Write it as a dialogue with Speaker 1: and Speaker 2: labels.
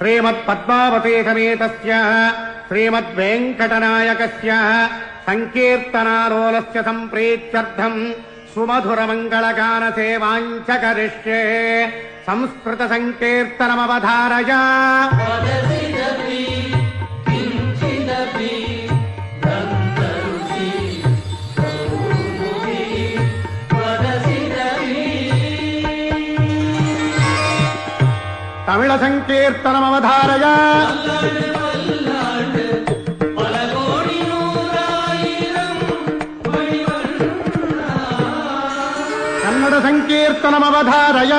Speaker 1: శ్రీమత్పద్మావతీ సమేతస్య శ్రీమద్వేంకటనాయకస్య సంకీర్తనాలోలస్య సంప్రీత్యర్థం సుమధురమంగళగాన సేవాంచ కరిష్యే. సంస్కృత సంకీర్తనమవధారయ. తమిళ సంకీర్తనమవధారయ. కన్నడ సంకీర్తనమవధారయ.